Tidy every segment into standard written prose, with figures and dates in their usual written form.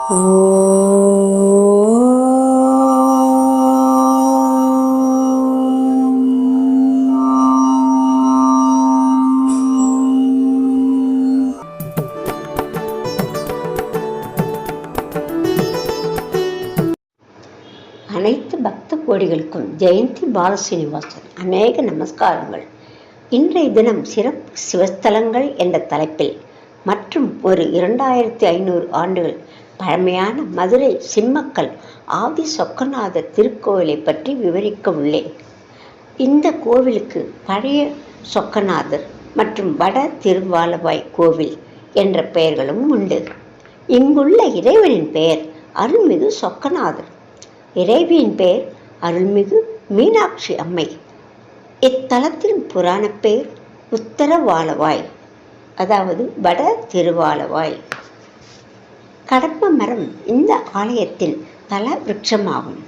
அனைத்து பக்த கோடிகளுக்கும் ஜெயந்தி பாலசீனிவாசன் அநேக நமஸ்காரங்கள். இன்றைய தினம் சிறப்பு சிவஸ்தலங்கள் என்ற தலைப்பில் மற்றும் ஒரு 2500 ஆண்டுகள் பழமையான மதுரை சிம்மக்கல் ஆதி சொக்கநாதர் திருக்கோவிலை பற்றி விவரிக்க உள்ளேன். இந்த கோவிலுக்கு பழைய சொக்கநாதர் மற்றும் வட திருவாலவாய் கோவில் என்ற பெயர்களும் உண்டு. இங்குள்ள இறைவனின் பெயர் அருள்மிகு சொக்கநாதர். இறைவியின் பெயர் அருள்மிகு மீனாட்சி அம்மை. இத்தலத்தின் புராண பெயர் உத்தரவாலவாய், அதாவது வட திருவாலவாய். கடம்ப மரம் இந்த ஆலயத்தின் தல விருட்சமாகும்.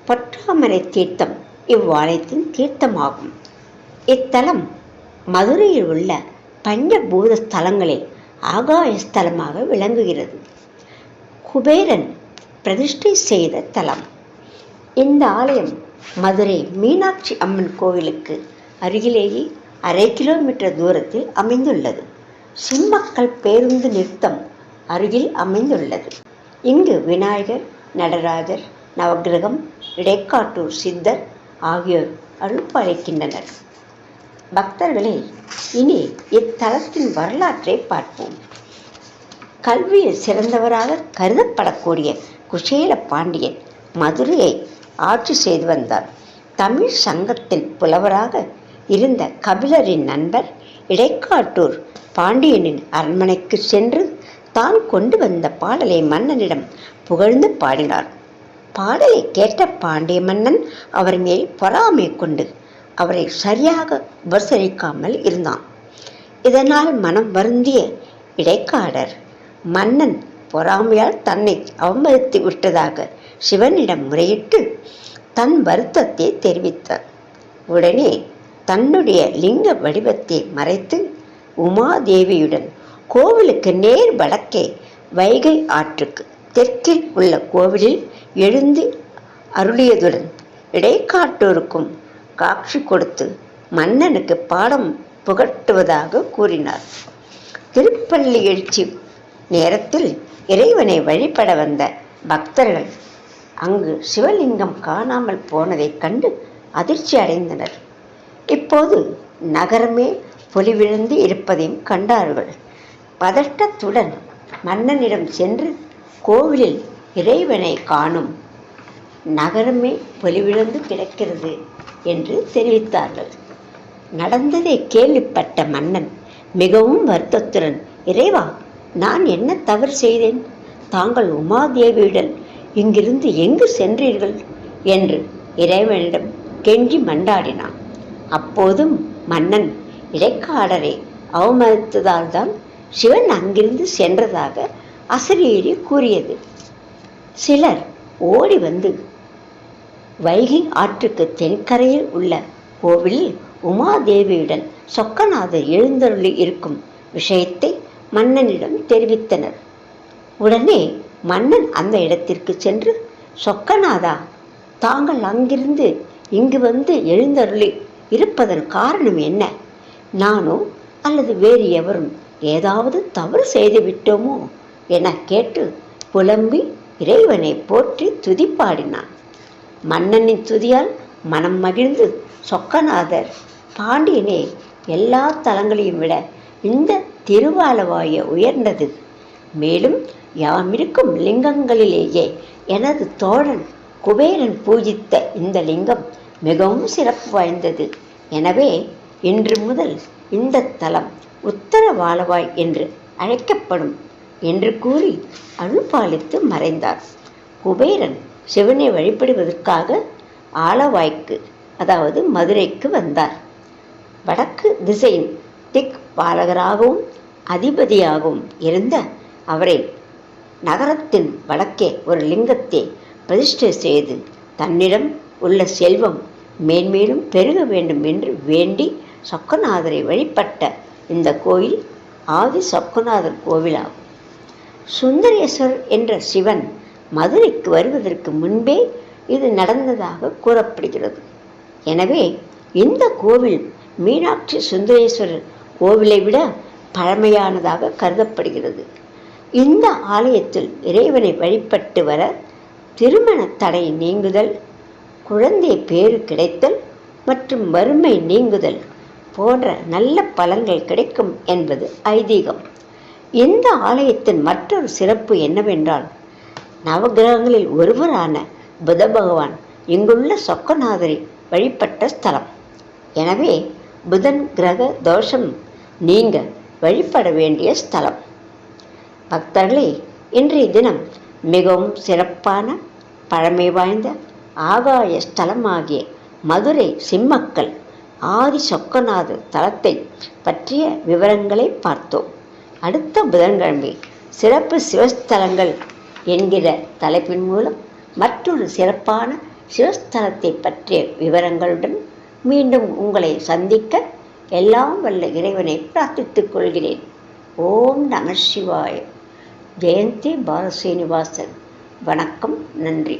பொற்றாமரை தீர்த்தம் இவ்வாலயத்தின் தீர்த்தமாகும். இத்தலம் மதுரையில் உள்ள பஞ்சபூத ஸ்தலங்களில் ஆகாய ஸ்தலமாக விளங்குகிறது. குபேரன் பிரதிஷ்டை செய்த தலம். இந்த ஆலயம் மதுரை மீனாட்சி அம்மன் கோவிலுக்கு அருகிலேயே 1/2 கிலோமீட்டர் தூரத்தில் அமைந்துள்ளது. சிம்மக்கல் பேருந்து நிறுத்தம் அருகில் அமைந்துள்ளது. இங்கு விநாயகர், நடராஜர், நவகிரகம், இடைக்காட்டூர் சித்தர் ஆகியோர் அருள்பாலிக்கின்றனர். பக்தர்களே, இனி இத்தலத்தின் வரலாற்றை பார்ப்போம். கல்வியில் சிறந்தவராக கருதப்படக்கூடிய குசேல பாண்டியன் மதுரையை ஆட்சி செய்து வந்தார். தமிழ் சங்கத்தின் புலவராக இருந்த கபிலரின் நண்பர் இடைக்காட்டூர் பாண்டியனின் அரண்மனைக்கு சென்று தான் கொண்டு வந்த பாடலை மன்னனிடம் புகழ்ந்து பாடினார். பாடலை கேட்ட பாண்டிய மன்னன் அவர் மேல் பொறாமை கொண்டு அவரை சரியாக உபசரிக்காமல் இருந்தான். இதனால் மனம் வருந்திய இடைக்காடர் மன்னன் பொறாமையால் தன்னை அவமதித்து விட்டதாக சிவனிடம் முறையிட்டு தன் வருத்தத்தை தெரிவித்தார். உடனே தன்னுடைய லிங்க வடிவத்தை மறைத்து உமாதேவியுடன் கோவிலுக்கு நேர் வடக்கே வைகை ஆற்றுக்கு தெற்கில் உள்ள கோவிலில் எழுந்து அருளியதுடன் இடைக்காட்டூருக்கும் காட்சி கொடுத்து மன்னனுக்கு பாடம் புகட்டுவதாக கூறினார். திருப்பள்ளி எழுச்சி நேரத்தில் இறைவனை வழிபட வந்த பக்தர்கள் அங்கு சிவலிங்கம் காணாமல் போனதைக் கண்டு அதிர்ச்சி அடைந்தனர். இப்போது நகரமே பொலிவிழந்து இருப்பதையும் கண்டார்கள். பதட்டத்துடன் மன்னனிடம் சென்று கோவிலில் இறைவனை காணும், நகரமே பொலிவிழந்து கிடக்கிறது என்று தெரிவித்தார்கள். நடந்ததை கேள்விப்பட்ட மன்னன் மிகவும் வருத்தத்துடன், இறைவா, நான் என்ன தவறு செய்தேன்? தாங்கள் உமாதேவியுடன் இங்கிருந்து எங்கு சென்றீர்கள் என்று இறைவனிடம் கெஞ்சி மண்டாடினான். அப்போதும் மன்னன் இடைக்காடரை அவமதித்ததால் தான் சிவன் அங்கிருந்து சென்றதாக அசரீரி கூறியது. சிலர் ஓடி வந்து வைகை ஆற்றுக்கு தென்கரையில் உள்ள கோவிலில் உமாதேவியுடன் சொக்கநாதர் எழுந்தருளி இருக்கும் விஷயத்தை மன்னனிடம் தெரிவித்தனர். உடனே மன்னன் அந்த இடத்திற்கு சென்று, சொக்கநாதா, தாங்கள் அங்கிருந்து இங்கு வந்து எழுந்தருளி இருப்பதன் காரணம் என்ன? நானோ அல்லது வேறு எவரும் ஏதாவது தவறு செய்து விட்டோமோ என கேட்டு புலம்பி இறைவனை போற்றி துதிப்பாடினான். மன்னனின் துதியால் மனம் மகிழ்ந்து சொக்கநாதர், பாண்டியனே, எல்லா தலங்களையும் விட இந்த திருவாலவாய உயர்ந்தது. மேலும் யாமிருக்கும் லிங்கங்களிலேயே எனது தோழன் குபேரன் பூஜித்த இந்த லிங்கம் மிகவும் சிறப்பு வாய்ந்தது. எனவே இன்று முதல் இந்த தலம் உத்தரவாலவாய் என்று அழைக்கப்படும் என்று கூறி அருள்பாலித்து மறைந்தார். குபேரன் சிவனை வழிபடுவதற்காக ஆலவாய்க்கு, அதாவது மதுரைக்கு வந்தார். வடக்கு திசையின் திக் பாலகராகவும் அதிபதியாகவும் இருந்த அவரை நகரத்தின் வடக்கே ஒரு லிங்கத்தை பிரதிஷ்டை செய்து தன்னிடம் உள்ள செல்வம் மேன்மேலும் பெருக வேண்டும் என்று வேண்டி சொக்கநாதரை வழிபட்ட இந்த கோயில் ஆதி சொக்கநாதர் கோவிலாகும். சுந்தரேஸ்வர் என்ற சிவன் மதுரைக்கு வருவதற்கு முன்பே இது நடந்ததாக கூறப்படுகிறது. எனவே இந்த கோவில் மீனாட்சி சுந்தரேஸ்வரர் கோவிலை விட பழமையானதாக கருதப்படுகிறது. இந்த ஆலயத்தில் இறைவனை வழிபட்டு வர திருமண தடை நீங்குதல், குழந்தை பேறு கிடைத்தல் மற்றும் வறுமை நீங்குதல் போன்ற நல்ல பலன்கள் கிடைக்கும் என்பது ஐதீகம். இந்த ஆலயத்தின் மற்றொரு சிறப்பு என்னவென்றால், நவகிரகங்களில் ஒருவரான புத பகவான் இங்குள்ள சொக்கநாதரை வழிபட்ட ஸ்தலம். எனவே புதன் கிரக தோஷம் நீங்க வழிபட வேண்டிய ஸ்தலம். பக்தர்களே, இன்றைய தினம் மிகவும் சிறப்பான பழமை வாய்ந்த ஆகாய ஸ்தலமாகிய மதுரை சிம்மக்கல் ஆதி சொக்கநாதர் தலத்தை பற்றிய விவரங்களை பார்த்தோம். அடுத்த புதன்கிழமை சிறப்பு சிவஸ்தலங்கள் என்கிற தலைப்பின் மூலம் மற்றொரு சிறப்பான சிவஸ்தலத்தை பற்றிய விவரங்களுடன் மீண்டும் உங்களை சந்திக்க எல்லாம் வல்ல இறைவனை பிரார்த்தித்துக் கொள்கிறேன். ஓம் நம சிவாய. ஜெயந்தி பாலசீனிவாசன். வணக்கம். நன்றி.